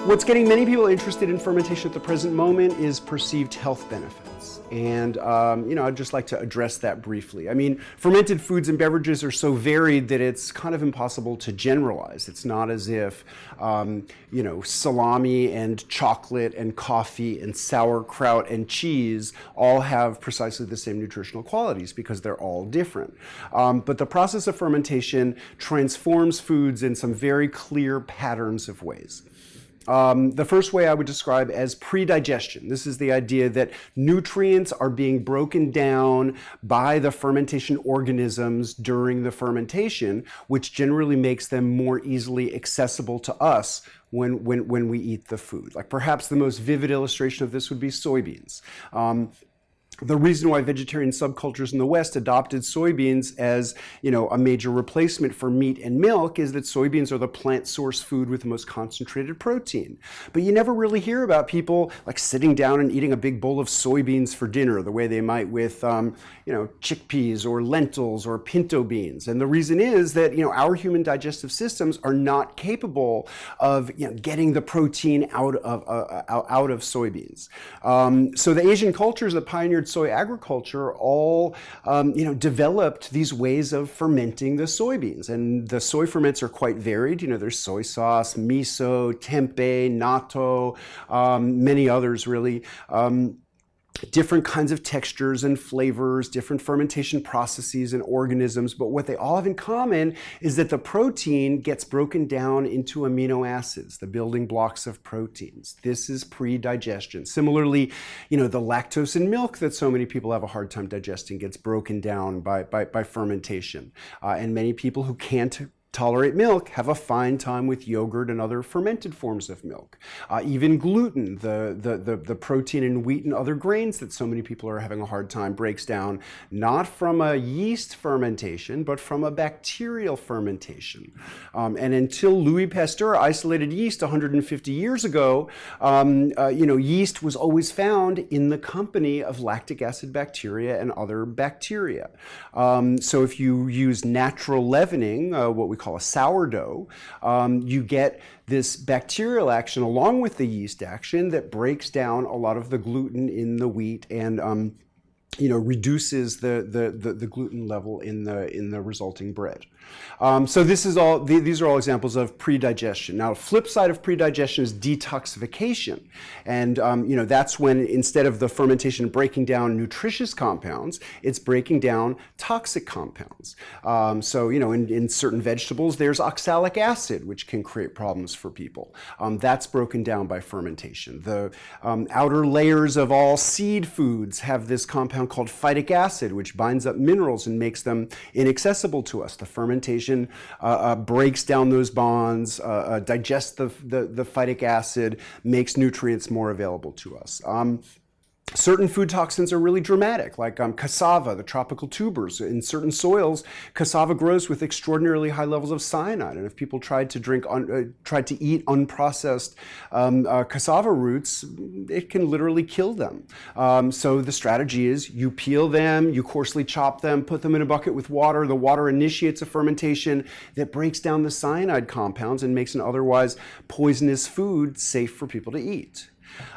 What's getting many people interested in fermentation at the present moment is perceived health benefits. And, I'd just like to address that briefly. I mean, fermented foods and beverages are so varied that it's kind of impossible to generalize. It's not as if, salami and chocolate and coffee and sauerkraut and cheese all have precisely the same nutritional qualities, because they're all different. But the process of fermentation transforms foods in some very clear patterns of ways. The first way I would describe as pre-digestion. This is the idea that nutrients are being broken down by the fermentation organisms during the fermentation, which generally makes them more easily accessible to us when we eat the food. Like perhaps the most vivid illustration of this would be soybeans. The reason why vegetarian subcultures in the West adopted soybeans as, a major replacement for meat and milk is that soybeans are the plant source food with the most concentrated protein. But you never really hear about people like sitting down and eating a big bowl of soybeans for dinner the way they might with, chickpeas or lentils or pinto beans. And the reason is that, our human digestive systems are not capable of, getting the protein out of soybeans. So the Asian cultures that pioneered soy agriculture all, developed these ways of fermenting the soybeans. And the soy ferments are quite varied. There's soy sauce, miso, tempeh, natto, many others really. Different kinds of textures and flavors, different fermentation processes and organisms, but what they all have in common is that the protein gets broken down into amino acids, the building blocks of proteins. This is pre-digestion. Similarly, the lactose in milk that so many people have a hard time digesting gets broken down by fermentation. And many people who can't tolerate milk have a fine time with yogurt and other fermented forms of milk. Even gluten, the protein in wheat and other grains that so many people are having a hard time, breaks down not from a yeast fermentation, but from a bacterial fermentation. And until Louis Pasteur isolated yeast 150 years ago, yeast was always found in the company of lactic acid bacteria and other bacteria. So if you use natural leavening, what we call a sourdough, you get this bacterial action along with the yeast action that breaks down a lot of the gluten in the wheat and reduces the gluten level in the resulting bread. So these are all examples of pre-digestion. Now, the flip side of pre-digestion is detoxification. And, that's when instead of the fermentation breaking down nutritious compounds, it's breaking down toxic compounds. In certain vegetables, there's oxalic acid, which can create problems for people. That's broken down by fermentation. The outer layers of all seed foods have this compound called phytic acid, which binds up minerals and makes them inaccessible to us. The fermentation breaks down those bonds, digests the phytic acid, makes nutrients more available to us. Certain food toxins are really dramatic, like cassava, the tropical tubers. In certain soils, cassava grows with extraordinarily high levels of cyanide. And if people tried to eat unprocessed cassava roots, it can literally kill them. So the strategy is you peel them, you coarsely chop them, put them in a bucket with water. The water initiates a fermentation that breaks down the cyanide compounds and makes an otherwise poisonous food safe for people to eat.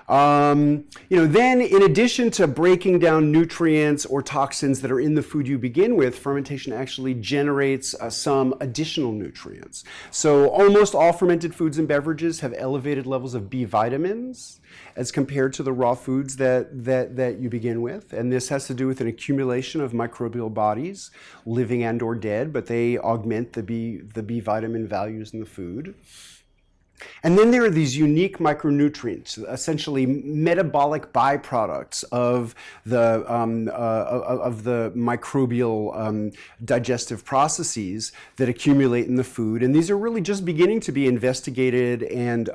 Then in addition to breaking down nutrients or toxins that are in the food you begin with, fermentation actually generates some additional nutrients. So almost all fermented foods and beverages have elevated levels of B vitamins as compared to the raw foods that you begin with. And this has to do with an accumulation of microbial bodies, living and or dead, but they augment the B vitamin values in the food. And then there are these unique micronutrients, essentially metabolic byproducts of the microbial digestive processes that accumulate in the food. And these are really just beginning to be investigated and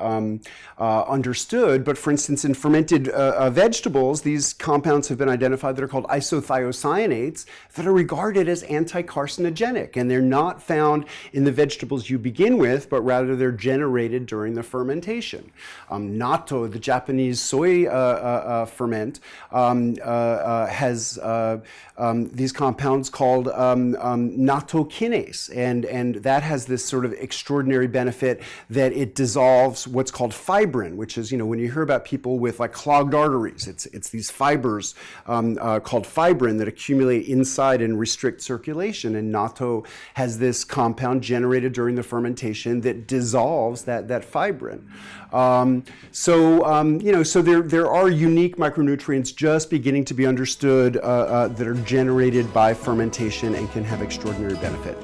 understood. But for instance, in fermented vegetables, these compounds have been identified that are called isothiocyanates that are regarded as anti-carcinogenic. And they're not found in the vegetables you begin with, but rather they're generated during the fermentation. Natto, the Japanese soy ferment, has these compounds called nattokinase, and that has this sort of extraordinary benefit that it dissolves what's called fibrin, which is, when you hear about people with like clogged arteries, it's these fibers called fibrin that accumulate inside and restrict circulation, and natto has this compound generated during the fermentation that dissolves that fibrin. So there are unique micronutrients just beginning to be understood that are generated by fermentation and can have extraordinary benefit.